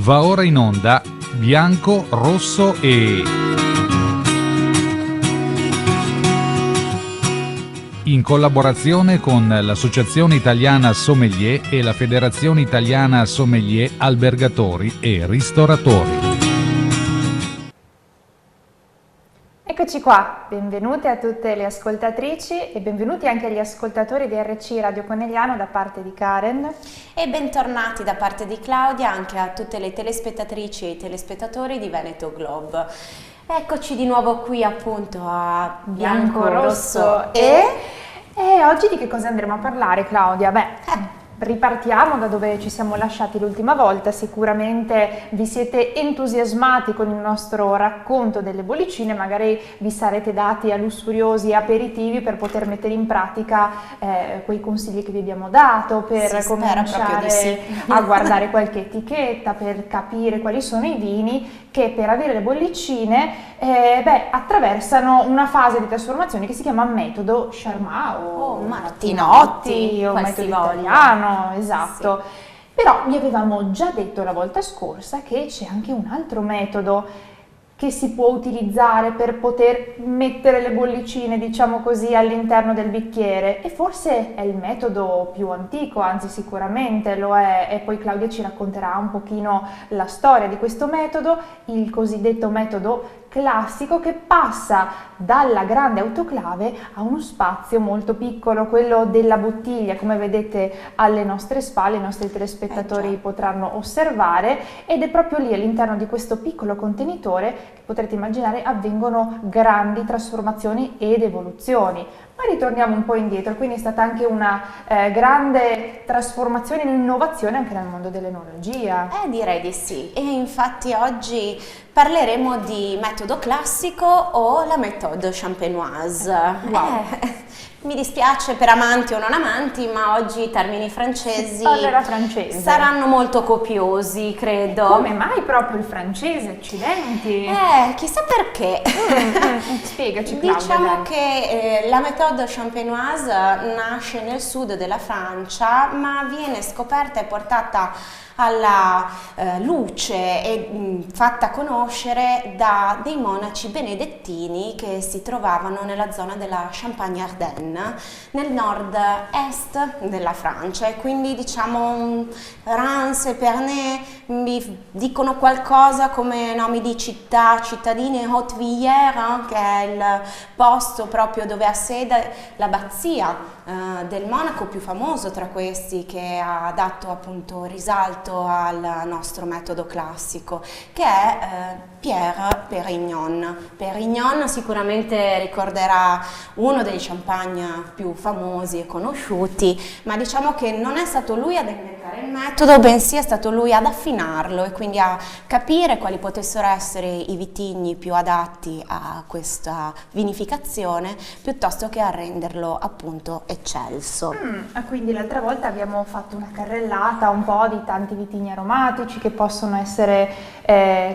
Va ora in onda Bianco, Rosso e... in collaborazione con l'Associazione Italiana Sommelier e la Federazione Italiana Sommelier Albergatori e Ristoratori. Eccoci qua, benvenute a tutte le ascoltatrici e benvenuti anche agli ascoltatori di RC Radio Conegliano da parte di Karen. E bentornati da parte di Claudia anche a tutte le telespettatrici e i telespettatori di Veneto Globe. Eccoci di nuovo qui appunto a Bianco, Rosso e oggi di che cosa andremo a parlare, Claudia? Ripartiamo da dove ci siamo lasciati l'ultima volta. Sicuramente vi siete entusiasmati con il nostro racconto delle bollicine, magari vi sarete dati a lussuriosi aperitivi per poter mettere in pratica quei consigli che vi abbiamo dato, per cominciare a guardare qualche etichetta, per capire quali sono i vini che per avere le bollicine attraversano una fase di trasformazione che si chiama metodo Charmat o Martinotti o metodo italiano. Esatto, sì. Però vi avevamo già detto la volta scorsa che c'è anche un altro metodo che si può utilizzare per poter mettere le bollicine, diciamo così, all'interno del bicchiere, e forse è il metodo più antico, anzi sicuramente lo è, e poi Claudia ci racconterà un pochino la storia di questo metodo, il cosiddetto metodo classico, che passa dalla grande autoclave a uno spazio molto piccolo, quello della bottiglia, come vedete alle nostre spalle, i nostri telespettatori potranno osservare, ed è proprio lì all'interno di questo piccolo contenitore che potrete immaginare avvengono grandi trasformazioni ed evoluzioni. Ma ritorniamo un po' indietro, quindi è stata anche una grande trasformazione e innovazione anche nel mondo dell'enologia. Direi di sì, e infatti oggi parleremo di metodo classico o la méthode champenoise. Wow. Mi dispiace per amanti o non amanti, ma oggi i termini francesi saranno molto copiosi, credo. Come mai proprio il francese? Accidenti! Chissà perché. Spiegaci, Claudia. Diciamo che la méthode champenoise nasce nel sud della Francia, ma viene scoperta e portata alla luce e fatta conoscere da dei monaci benedettini che si trovavano nella zona della Champagne-Ardenne, nel nord-est della Francia, e quindi diciamo Reims e Pernay mi dicono qualcosa come nomi di città, cittadine. Haute-Villers, che è il posto proprio dove ha sede l'abbazia del monaco più famoso tra questi, che ha dato appunto risalto al nostro metodo classico, che è Pierre Perignon. Perignon sicuramente ricorderà uno dei champagne più famosi e conosciuti, ma diciamo che non è stato lui ad inventare il metodo, bensì è stato lui ad affinarlo e quindi a capire quali potessero essere i vitigni più adatti a questa vinificazione, piuttosto che a renderlo appunto eccelso. Quindi l'altra volta abbiamo fatto una carrellata un po' di tanti vitigni aromatici che possono essere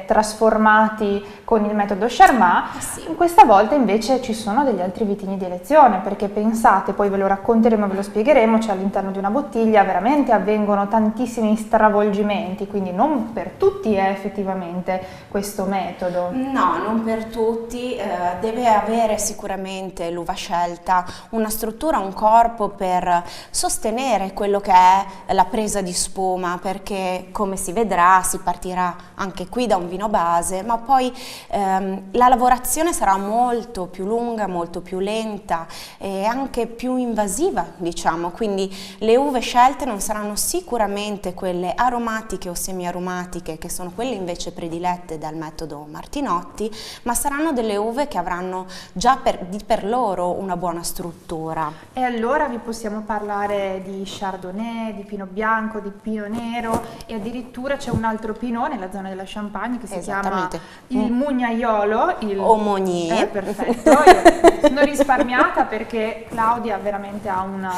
trasformati con il metodo Charmat. Sì. Questa volta invece ci sono degli altri vitigni di elezione, perché pensate, poi ve lo racconteremo, ve lo spiegheremo, cioè all'interno di una bottiglia veramente avvengono tantissimi stravolgimenti, quindi non per tutti è effettivamente questo metodo. No, non per tutti, deve avere sicuramente l'uva scelta una struttura, un corpo per sostenere quello che è la presa di spuma, perché come si vedrà si partirà anche qui da un vino base, ma poi la lavorazione sarà molto più lunga, molto più lenta e anche più invasiva, diciamo, quindi le uve scelte non saranno sicuramente quelle aromatiche o semiaromatiche, che sono quelle invece predilette dal metodo Martinotti, ma saranno delle uve che avranno già per loro una buona struttura. E allora vi possiamo parlare di Chardonnay, di Pinot Bianco, di Pinot Nero, e addirittura c'è un altro Pinot nella zona della Champagne che si chiama il Mugnaiolo, o Meunier. Perfetto, io sono risparmiata perché Claudia veramente ha una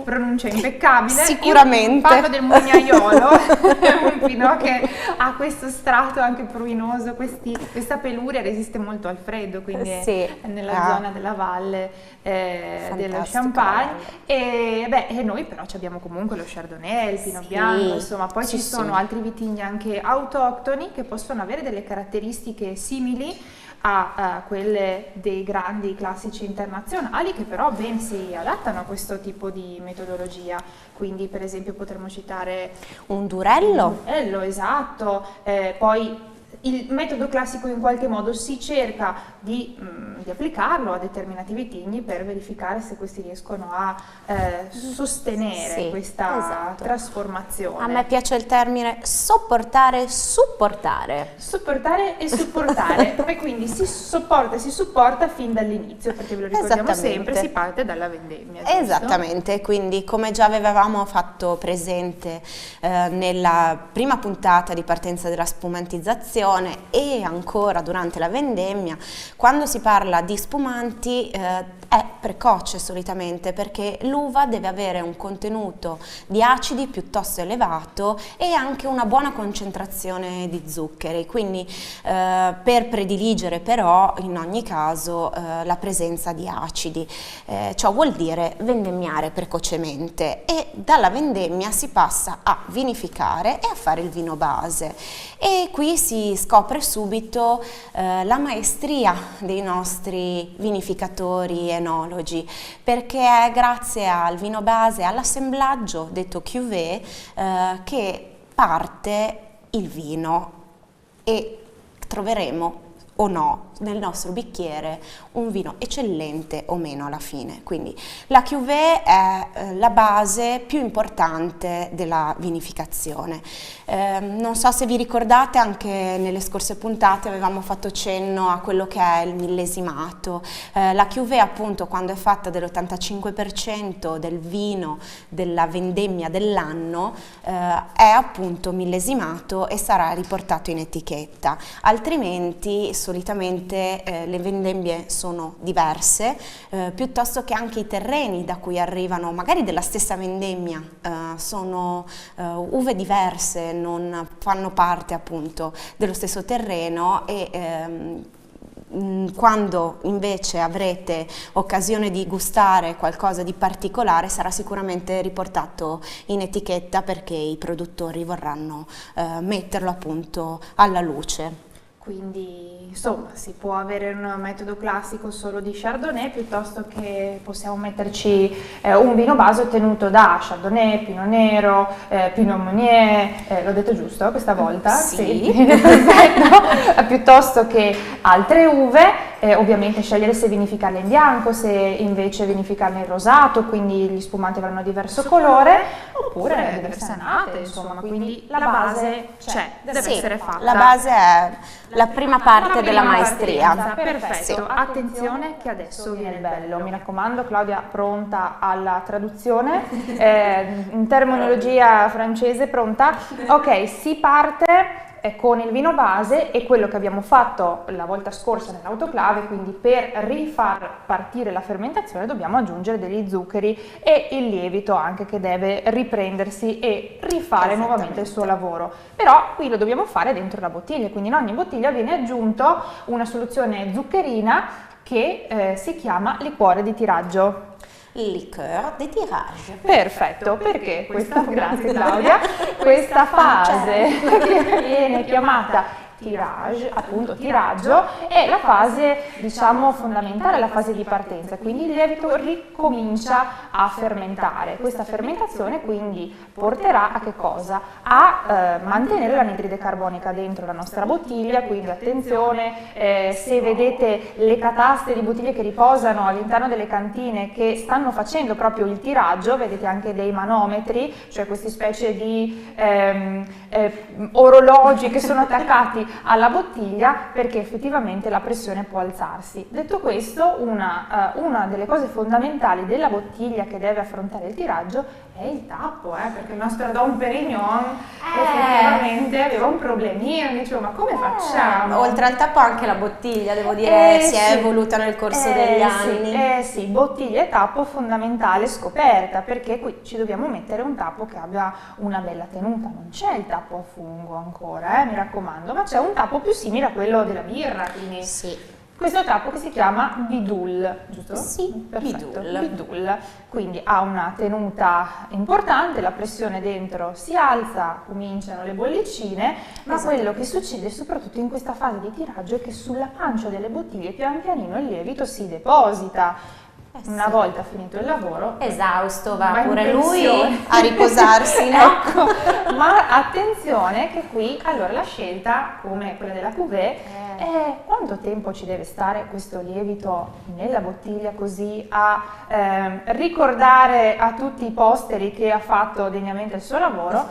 pronuncia impeccabile. Sicuramente. Io parlo del Mugnaiolo, un Pinot che ha questo strato anche pruinoso, questa peluria, resiste molto al freddo, quindi è nella zona della valle dello Champagne. E noi però abbiamo comunque lo Chardonnay, il Pinot Bianco, insomma, poi ci sono altri vitigni anche autoctoni che possono avere delle caratteristiche simili a quelle dei grandi classici internazionali, che però ben si adattano a questo tipo di metodologia. Quindi per esempio potremmo citare un Durello. Esatto, poi il metodo classico in qualche modo si cerca di applicarlo a determinati vitigni per verificare se questi riescono a sostenere questa trasformazione. A me piace il termine sopportare, supportare. Sopportare e supportare, e quindi si sopporta e si supporta fin dall'inizio, perché ve lo ricordiamo sempre, si parte dalla vendemmia. Giusto? Esattamente, quindi come già avevamo fatto presente nella prima puntata di partenza della spumantizzazione e ancora durante la vendemmia, quando si parla di spumanti è precoce solitamente, perché l'uva deve avere un contenuto di acidi piuttosto elevato e anche una buona concentrazione di zuccheri, quindi per prediligere però in ogni caso la presenza di acidi. Ciò vuol dire vendemmiare precocemente, e dalla vendemmia si passa a vinificare e a fare il vino base, e qui si scopre subito la maestria dei nostri vinificatori enologi, perché è grazie al vino base, all'assemblaggio detto cuvée, che parte il vino, e troveremo o no nel nostro bicchiere un vino eccellente o meno alla fine. Quindi la cuvée è la base più importante della vinificazione. Non so se vi ricordate, anche nelle scorse puntate avevamo fatto cenno a quello che è il millesimato. La cuvée, appunto, quando è fatta dell'85% del vino della vendemmia dell'anno, è appunto millesimato e sarà riportato in etichetta, altrimenti solitamente le vendemmie sono diverse, piuttosto che anche i terreni da cui arrivano, magari della stessa vendemmia, sono uve diverse, non fanno parte appunto dello stesso terreno, e quando invece avrete occasione di gustare qualcosa di particolare sarà sicuramente riportato in etichetta, perché i produttori vorranno metterlo appunto alla luce. Quindi insomma si può avere un metodo classico solo di Chardonnay, piuttosto che possiamo metterci un vino base ottenuto da Chardonnay, Pinot Nero, Pinot Meunier, l'ho detto giusto questa volta? Sì. Perfetto. Piuttosto che altre uve, ovviamente scegliere se vinificarle in bianco, se invece vinificarle in rosato, quindi gli spumanti avranno diverso colore, oppure diverse annate, insomma, quindi la base c'è, deve essere fatta. La base è la prima parte della maestria. Perfetto, Sì. Attenzione che adesso viene il bello, mi raccomando. Claudia, pronta alla traduzione, in terminologia francese, pronta? Ok, si parte con il vino base, e quello che abbiamo fatto la volta scorsa nell'autoclave, quindi per rifar partire la fermentazione dobbiamo aggiungere degli zuccheri e il lievito anche, che deve riprendersi e rifare nuovamente il suo lavoro. Però qui lo dobbiamo fare dentro la bottiglia, quindi in ogni bottiglia viene aggiunto una soluzione zuccherina che si chiama liquore di tiraggio. Liqueur de tirage. Perfetto, perché grazie Claudia, questa fase che viene chiamata tirage, appunto tiraggio, è la fase, diciamo, fondamentale, la fase di partenza, quindi il lievito ricomincia a fermentare. Questa fermentazione quindi porterà a che cosa? A mantenere l'anidride carbonica dentro la nostra bottiglia, quindi attenzione, se vedete le cataste di bottiglie che riposano all'interno delle cantine che stanno facendo proprio il tiraggio, vedete anche dei manometri, cioè queste specie di orologi che sono attaccati alla bottiglia, perché effettivamente la pressione può alzarsi. Detto questo, una delle cose fondamentali della bottiglia che deve affrontare il tiraggio è il tappo, perché il nostro Dom Pérignon effettivamente aveva un problemino, dicevo, ma come facciamo? Oltre al tappo anche la bottiglia, devo dire, si è evoluta nel corso degli anni. Sì, bottiglia e tappo fondamentale scoperta, perché qui ci dobbiamo mettere un tappo che abbia una bella tenuta. Non c'è il tappo a fungo ancora, mi raccomando, ma c'è un tappo più simile a quello della birra, quindi sì. Questo tappo che si chiama bidul, giusto? Sì, Perfetto, bidul. bidul. Quindi ha una tenuta importante, la pressione dentro si alza, cominciano le bollicine, ma quello che succede soprattutto in questa fase di tiraggio è che sulla pancia delle bottiglie pian pianino il lievito si deposita. Una Sì. volta finito il lavoro, Esausto, va va in pure lui pensione. a riposarsi, no? Ecco, ma attenzione che qui, allora la scelta, come quella della cuvée, è quanto tempo ci deve stare questo lievito nella bottiglia così a ricordare a tutti i posteri che ha fatto degnamente il suo lavoro.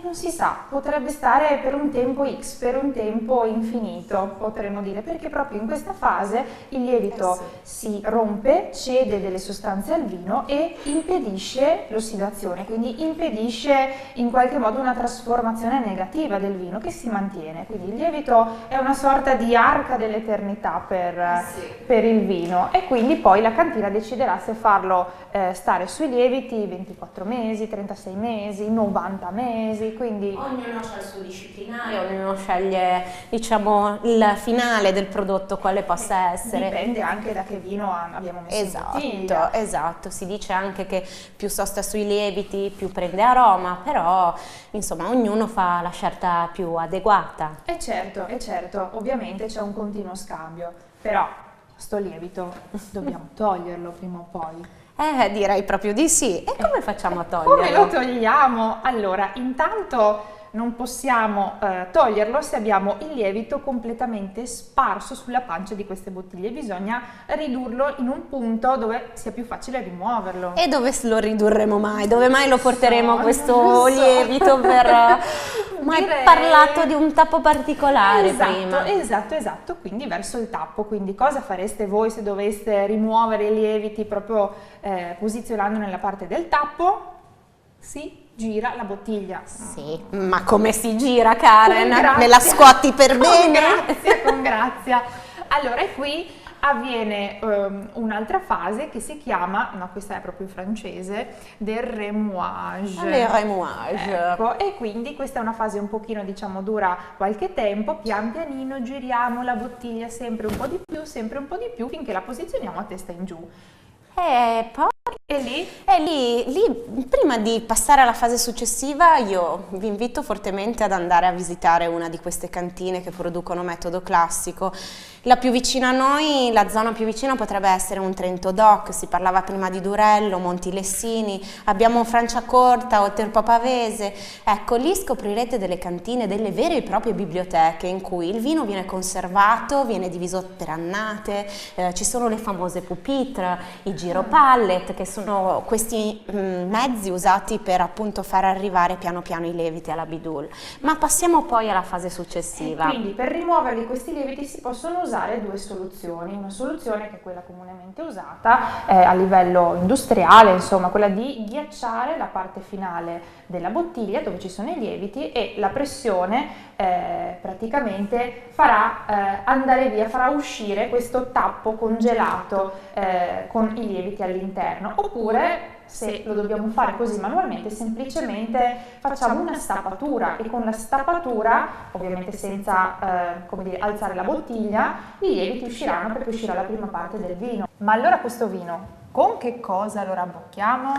Non si sa, potrebbe stare per un tempo X, per un tempo infinito, potremmo dire, perché proprio in questa fase il lievito si rompe, cede delle sostanze al vino e impedisce l'ossidazione, quindi impedisce in qualche modo una trasformazione negativa del vino che si mantiene. Quindi il lievito è una sorta di arca dell'eternità per il vino, e quindi poi la cantina deciderà se farlo stare sui lieviti 24 mesi, 36 mesi, 90 mesi, quindi Ognuno ha il suo disciplinare, ognuno sceglie, diciamo, il finale del prodotto, quale possa essere. dipende anche da che vino abbiamo messo in bottiglia. Esatto, si dice anche che più sosta sui lieviti più prende aroma, però insomma ognuno fa la scelta più adeguata. E certo, ovviamente c'è un continuo scambio, però sto lievito dobbiamo toglierlo prima o poi. Direi proprio di sì. E come facciamo a Come toglierlo? lo togliamo? Allora, intanto non possiamo toglierlo se abbiamo il lievito completamente sparso sulla pancia di queste bottiglie, bisogna ridurlo in un punto dove sia più facile rimuoverlo. E dove lo ridurremo mai? Dove mai lo porteremo Non questo so. lievito per... mai Direi- parlato di un tappo particolare prima. Esatto, quindi verso il tappo. Quindi cosa fareste voi se doveste rimuovere i lieviti proprio posizionando nella parte del tappo? Si gira la bottiglia. Sì, ma come si gira, Karen? Con grazia. Me la scuoti per Con bene? grazia, con grazia. Allora, e qui avviene un'altra fase che si chiama, no, questa è proprio francese, del remouage. Le remouage. Ecco, e quindi questa è una fase un pochino, diciamo, dura qualche tempo, pian pianino giriamo la bottiglia sempre un po' di più, sempre un po' di più, finché la posizioniamo a testa in giù. E poi... E lì E lì, prima di passare alla fase successiva, io vi invito fortemente ad andare a visitare una di queste cantine che producono metodo classico. La più vicina a noi, la zona più vicina potrebbe essere un Trento Doc, si parlava prima di Durello, Montilessini, abbiamo Franciacorta, Olterpo Pavese. Ecco, lì scoprirete delle cantine, delle vere e proprie biblioteche in cui il vino viene conservato, viene diviso per annate, ci sono le famose pupitre, i giro pallet, che sono questi mezzi usati per appunto far arrivare piano piano i lieviti alla bidul. Ma passiamo poi alla fase successiva. Quindi per rimuoverli questi lieviti si possono usare due soluzioni. Una soluzione, che è quella comunemente usata a livello industriale, insomma, quella di ghiacciare la parte finale della bottiglia dove ci sono i lieviti, e la pressione praticamente farà andare via, farà uscire questo tappo congelato con i lieviti all'interno. Oppure, se lo dobbiamo fare così manualmente, semplicemente facciamo una stappatura, e con la stappatura, ovviamente senza come dire, alzare la bottiglia, i lieviti usciranno perché uscirà la prima parte del vino. Ma allora questo vino, con che cosa lo rabbocchiamo?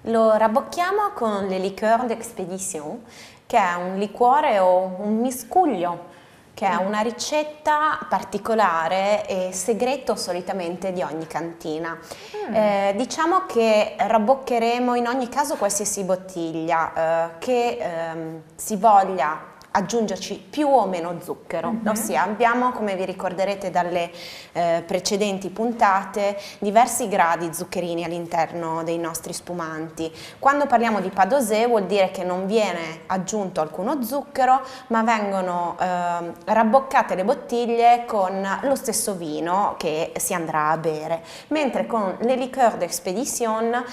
Lo rabbocchiamo con le liqueurs d'expédition, che è un liquore o un miscuglio, che è una ricetta particolare e segreto solitamente di ogni cantina. Diciamo che rabboccheremo in ogni caso qualsiasi bottiglia che si voglia aggiungerci più o meno zucchero, ossia abbiamo, come vi ricorderete dalle precedenti puntate, diversi gradi zuccherini all'interno dei nostri spumanti. Quando parliamo di padosé vuol dire che non viene aggiunto alcuno zucchero, ma vengono rabboccate le bottiglie con lo stesso vino che si andrà a bere, mentre con le liqueurs d'expédition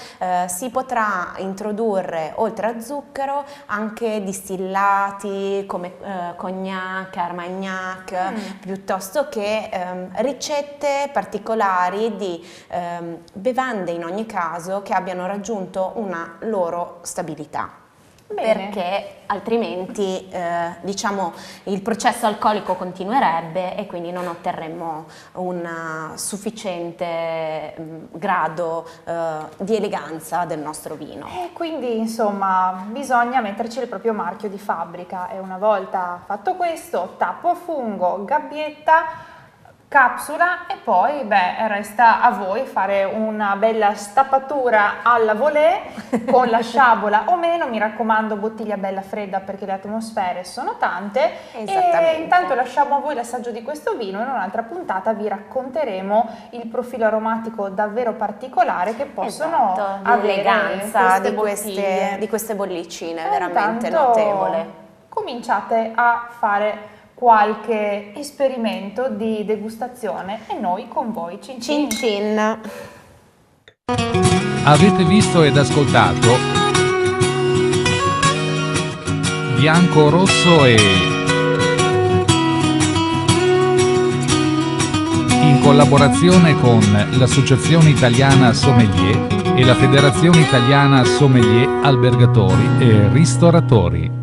si potrà introdurre, oltre a zucchero, anche distillati come cognac, armagnac, piuttosto che ricette particolari di bevande, in ogni caso, che abbiano raggiunto una loro stabilità. Bene. perché altrimenti diciamo il processo alcolico continuerebbe e quindi non otterremmo un sufficiente grado di eleganza del nostro vino. E quindi insomma bisogna metterci il proprio marchio di fabbrica e una volta fatto questo, tappo a fungo, gabbietta, capsula e poi resta a voi fare una bella stappatura alla volée con la sciabola o meno, mi raccomando bottiglia bella fredda perché le atmosfere sono tante. E intanto lasciamo a voi l'assaggio di questo vino. In un'altra puntata vi racconteremo il profilo aromatico davvero particolare che possono avere l'eleganza queste di queste bollicine, veramente intanto notevole. Cominciate a fare qualche esperimento di degustazione e noi con voi. Cin cin. Cin cin. Avete visto ed ascoltato Bianco, Rosso e in collaborazione con l'Associazione Italiana Sommelier e la Federazione Italiana Sommelier Albergatori e Ristoratori.